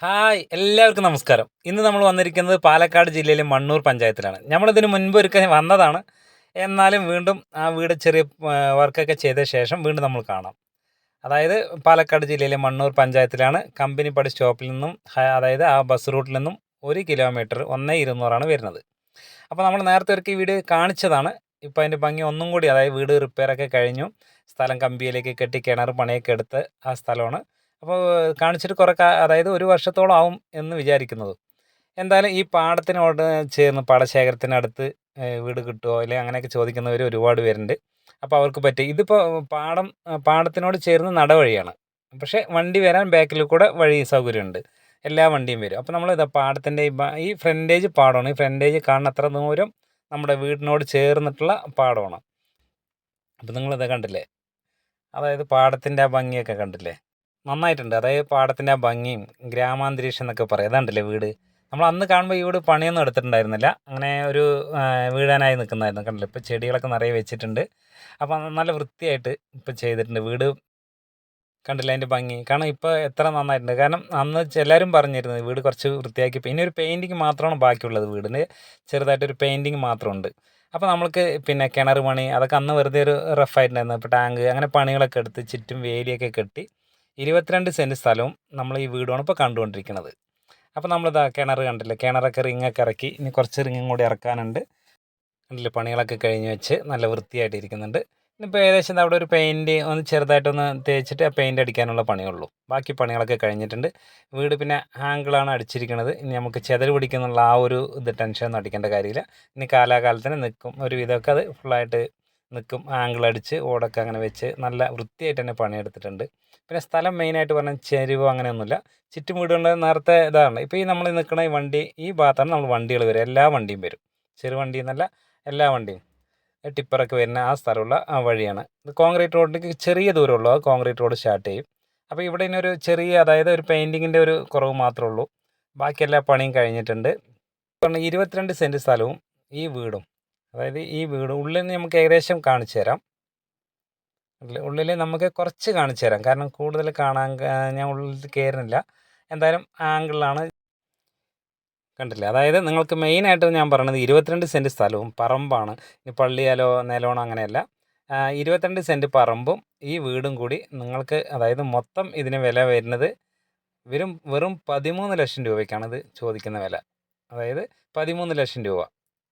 Hi എല്ലാവർക്കും നമസ്കാരം. ഇന്ന് നമ്മൾ വന്നിരിക്കുന്നത് പാലക്കാട് ജില്ലയിലെ മണ്ണൂർ പഞ്ചായത്തിലാണ്. നമ്മളിതിന് മുൻപ് ഒരിക്കൽ വന്നതാണ്. എന്നാലും വീണ്ടും ആ വീട് ചെറിയ വർക്കൊക്കെ ചെയ്ത ശേഷം വീണ്ടും നമ്മൾ കാണാം. അതായത് പാലക്കാട് ജില്ലയിലെ മണ്ണൂർ പഞ്ചായത്തിലാണ്. കമ്പനിപ്പടി സ്റ്റോപ്പിൽ നിന്നും അതായത് ആ ബസ് റൂട്ടിൽ നിന്നും 1 കിലോമീറ്റർ 1.200 വരുന്നത്. അപ്പോൾ നമ്മൾ നേരത്തെ ഒരിക്കൽ ഈ വീട് കാണിച്ചതാണ്. ഇപ്പോൾ അതിൻ്റെ ഭംഗി ഒന്നും കൂടി, അതായത് വീട് റിപ്പയറൊക്കെ കഴിഞ്ഞു, സ്ഥലം കമ്പിയിലേക്ക് കെട്ടി കിണർ പണിയൊക്കെ എടുത്ത് ആ സ്ഥലമാണ്. അപ്പോൾ കാണിച്ചിട്ട് അതായത് 1 വർഷത്തോളം ആവും എന്ന് വിചാരിക്കുന്നത്. എന്തായാലും ഈ പാടത്തിനോട് ചേർന്ന് പാടശേഖരത്തിനടുത്ത് വീട് കിട്ടുമോ അല്ലെങ്കിൽ അങ്ങനെയൊക്കെ ചോദിക്കുന്നവർ ഒരുപാട് പേരുണ്ട്. അപ്പോൾ അവർക്ക് പറ്റും. ഇതിപ്പോൾ പാടത്തിനോട് ചേർന്ന് നടവഴിയാണ്. പക്ഷേ വണ്ടി വരാൻ ബാക്കിൽ കൂടെ വഴി സൗകര്യമുണ്ട്. എല്ലാ വണ്ടിയും വരും. അപ്പോൾ നമ്മൾ ഇതാ പാടത്തിൻ്റെ ഈ ഫ്രണ്ടേജ് പാടമാണ്. ഈ ഫ്രണ്ടേജ് കാണുന്ന അത്ര ദൂരം നമ്മുടെ വീടിനോട് ചേർന്നിട്ടുള്ള പാടമാണ്. അപ്പോൾ നിങ്ങളിത് കണ്ടില്ലേ, അതായത് പാടത്തിൻ്റെ ആ ഭംഗിയൊക്കെ കണ്ടില്ലേ, നന്നായിട്ടുണ്ട്. അതായത് പാടത്തിൻ്റെ ആ ഭംഗിയും ഗ്രാമാന്തരീക്ഷം എന്നൊക്കെ പറയും. അതാണ്ടല്ലേ വീട്. നമ്മൾ അന്ന് കാണുമ്പോൾ ഈ വീട് പണിയൊന്നും എടുത്തിട്ടുണ്ടായിരുന്നില്ല. അങ്ങനെ ഒരു വീഴാനായി നിൽക്കുന്നതായിരുന്നു. കണ്ടില്ലേ, ഇപ്പോൾ ചെടികളൊക്കെ നിറയെ വെച്ചിട്ടുണ്ട്. അപ്പോൾ നല്ല വൃത്തിയായിട്ട് ഇപ്പോൾ ചെയ്തിട്ടുണ്ട് വീട്. കണ്ടില്ല അതിൻ്റെ ഭംഗി. കാരണം ഇപ്പോൾ എത്ര നന്നായിട്ടുണ്ട്. കാരണം അന്ന് എല്ലാവരും പറഞ്ഞിരുന്നത് വീട് കുറച്ച് വൃത്തിയാക്കി, പിന്നെ ഒരു പെയിൻറ്റിങ് മാത്രമാണ് ബാക്കിയുള്ളത് വീടിന്. ചെറുതായിട്ടൊരു പെയിൻറ്റിങ് മാത്രമുണ്ട്. അപ്പോൾ നമ്മൾക്ക് പിന്നെ കിണർ പണി അതൊക്കെ അന്ന് വെറുതെ ഒരു റഫായിട്ടുണ്ടായിരുന്നു. ഇപ്പോൾ ടാങ്ക് അങ്ങനെ പണികളൊക്കെ എടുത്ത് ചുറ്റും വേലിയൊക്കെ കെട്ടി 22 സെൻറ്റ് സ്ഥലവും നമ്മൾ ഈ വീടുമാണ് ഇപ്പോൾ കണ്ടുകൊണ്ടിരിക്കുന്നത്. അപ്പോൾ നമ്മളിതാ കിണർ കണ്ടില്ലേ, കിണറൊക്കെ റിങ്ങൊക്കെ ഇറക്കി, ഇനി കുറച്ച് റിങ്ങും കൂടി ഇറക്കാനുണ്ട്. കണ്ടില്ലേ, പണികളൊക്കെ കഴിഞ്ഞ് വെച്ച് നല്ല വൃത്തിയായിട്ട് ഇരിക്കുന്നുണ്ട്. ഇനിയിപ്പോൾ ഏകദേശം അവിടെ ഒരു പെയിൻറ്റ് ഒന്ന് ചെറുതായിട്ടൊന്ന് തേച്ചിട്ട് ആ പെയിൻറ്റ് അടിക്കാനുള്ള പണിയുള്ളൂ. ബാക്കി പണികളൊക്കെ കഴിഞ്ഞിട്ടുണ്ട്. വീട് പിന്നെ ഹാങ്കിളാണ് അടിച്ചിരിക്കുന്നത്. ഇനി നമുക്ക് ചെതൽ പിടിക്കുന്നുള്ള ആ ഒരു ടെൻഷനൊന്നും അടിക്കേണ്ട കാര്യമില്ല. ഇനി കാലാകാലത്തിന് നിൽക്കും, ഒരു വിധമൊക്കെ അത് ഫുള്ളായിട്ട് നിൽക്കും. ആംഗിളടിച്ച് ഓടൊക്കെ അങ്ങനെ വെച്ച് നല്ല വൃത്തിയായിട്ട് തന്നെ പണിയെടുത്തിട്ടുണ്ട്. പിന്നെ സ്ഥലം മെയിനായിട്ട് പറഞ്ഞാൽ ചെരിവോ അങ്ങനെയൊന്നുമില്ല. ചുറ്റും വീടുകളുടെ നേരത്തെ ഇതാണ്. ഇപ്പോൾ ഈ നമ്മൾ നിൽക്കുന്ന ഈ വണ്ടി, ഈ ഭാഗത്താണ് നമ്മൾ വണ്ടികൾ വരും. എല്ലാ വണ്ടിയും വരും. ചെറുവണ്ടി എന്നല്ല, എല്ലാ വണ്ടിയും ടിപ്പറൊക്കെ വരുന്ന ആ സ്ഥലമുള്ള ആ വഴിയാണ്. ഇത് കോൺക്രീറ്റ് റോഡിലേക്ക് ചെറിയ ദൂരമുള്ളൂ. ആ കോൺക്രീറ്റ് റോഡ് സ്റ്റാർട്ട് ചെയ്യും. അപ്പോൾ ഇവിടെ ഇനിയൊരു ചെറിയ, അതായത് ഒരു പെയിൻറ്റിങ്ങിൻ്റെ ഒരു കുറവ് മാത്രമേ ഉള്ളൂ. ബാക്കി എല്ലാ പണിയും കഴിഞ്ഞിട്ടുണ്ട്. 22 സെൻറ്റ് സ്ഥലവും ഈ വീടും, അതായത് ഈ വീട് ഉള്ളിൽ നിന്ന് നമുക്ക് ഏകദേശം കാണിച്ചു തരാം. ഉള്ളിൽ നമുക്ക് കുറച്ച് കാണിച്ചു തരാം. കാരണം കൂടുതൽ കാണാൻ ഞാൻ ഉള്ളിൽ കയറുന്നില്ല. എന്തായാലും ആംഗിളിലാണ്. കണ്ടില്ലേ, അതായത് നിങ്ങൾക്ക് മെയിനായിട്ട് ഞാൻ പറയണത് 22 സെൻറ്റ് സ്ഥലവും പറമ്പാണ്. ഇനി പള്ളിയാലോ നിലമാണോ അങ്ങനെയല്ല. 22 സെൻറ്റ് പറമ്പും ഈ വീടും കൂടി നിങ്ങൾക്ക്, അതായത് മൊത്തം ഇതിന് വില വരുന്നത് വെറും 13 ലക്ഷം രൂപയ്ക്കാണ് ഇത് ചോദിക്കുന്ന വില. അതായത് 13 ലക്ഷം രൂപ.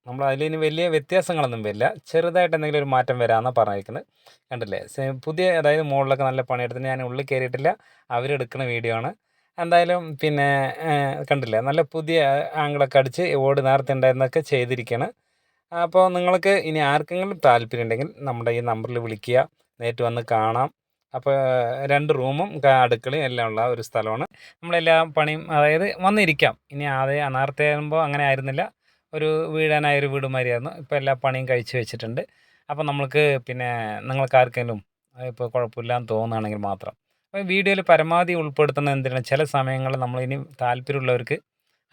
നമ്മൾ അതിലിനി വലിയ വ്യത്യാസങ്ങളൊന്നും വരില്ല. ചെറുതായിട്ട് എന്തെങ്കിലും ഒരു മാറ്റം വരാമെന്നാണ് പറഞ്ഞിരിക്കുന്നത്. കണ്ടില്ലേ, പുതിയ, അതായത് മുകളിലൊക്കെ നല്ല പണിയെടുത്തിട്ട് ഞാൻ ഉള്ളിൽ കയറിയിട്ടില്ല, അവരെടുക്കുന്ന വീഡിയോ ആണ്. എന്തായാലും പിന്നെ കണ്ടില്ലേ, നല്ല പുതിയ ആംഗിളൊക്കെ അടിച്ച് ഓട് നേരത്തെ ഉണ്ടായിരുന്നൊക്കെ ചെയ്തിരിക്കുകയാണ്. അപ്പോൾ നിങ്ങൾക്ക് ഇനി ആർക്കെങ്കിലും താല്പര്യം ഉണ്ടെങ്കിൽ നമ്മുടെ ഈ നമ്പറിൽ വിളിക്കുക, നേരിട്ട് വന്ന് കാണാം. അപ്പോൾ 2 റൂമും അടുക്കളയും എല്ലാം ഉള്ള ഒരു സ്ഥലമാണ്. നമ്മളെല്ലാ പണിയും, അതായത് വന്നിരിക്കാം. ഇനി നേരത്തെ ആകുമ്പോൾ അങ്ങനെ ആയിരുന്നില്ല, ഒരു വീഴാനായ ഒരു വീട് മാതിരിയായിരുന്നു. ഇപ്പോൾ എല്ലാ പണിയും കഴിച്ച് വെച്ചിട്ടുണ്ട്. അപ്പോൾ നമ്മൾക്ക് പിന്നെ നിങ്ങൾക്ക് ആർക്കെങ്കിലും ഇപ്പോൾ കുഴപ്പമില്ലാന്ന് തോന്നുകയാണെങ്കിൽ മാത്രം. അപ്പോൾ വീഡിയോയിൽ പരമാവധി ഉൾപ്പെടുത്തുന്നത് എന്തിനാണ്, ചില സമയങ്ങളിൽ നമ്മളിനി താല്പര്യമുള്ളവർക്ക്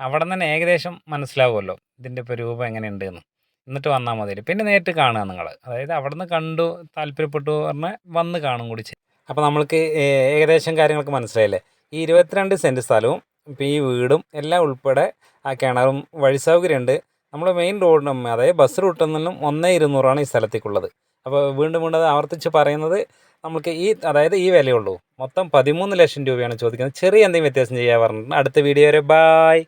അവിടെ നിന്ന് തന്നെ ഏകദേശം മനസ്സിലാവുമല്ലോ ഇതിൻ്റെ ഇപ്പോൾ രൂപം എങ്ങനെയുണ്ട് എന്ന്. എന്നിട്ട് വന്നാൽ മതി. പിന്നെ നേരിട്ട് കാണുക നിങ്ങൾ. അതായത് അവിടെ നിന്ന് കണ്ടു താല്പര്യപ്പെട്ടു പറഞ്ഞാൽ വന്ന് കാണും കൂടി ചെയ്യും. അപ്പോൾ നമ്മൾക്ക് ഏകദേശം കാര്യങ്ങളൊക്കെ മനസ്സിലായില്ലേ. ഈ 22 സെൻറ്റ് സ്ഥലവും ഇപ്പോൾ ഈ വീടും എല്ലാം ഉൾപ്പെടെ ആ കിണറും വഴി സൗകര്യമുണ്ട്. നമ്മൾ മെയിൻ റോഡിനും, അതായത് ബസ് റൂട്ടിൽ നിന്നും 1.200 ഈ സ്ഥലത്തേക്കുള്ളത്. അപ്പോൾ വീണ്ടും വീണ്ടും അത് ആവർത്തിച്ച് പറയുന്നത്, നമുക്ക് അതായത് ഈ വിലയുള്ളൂ. മൊത്തം 13 ലക്ഷം രൂപയാണ് ചോദിക്കുന്നത്. ചെറിയ എന്തെങ്കിലും വ്യത്യാസം ചെയ്യാൻ പറഞ്ഞിട്ടുണ്ട്. അടുത്ത വീഡിയോ വരെ ബായ്.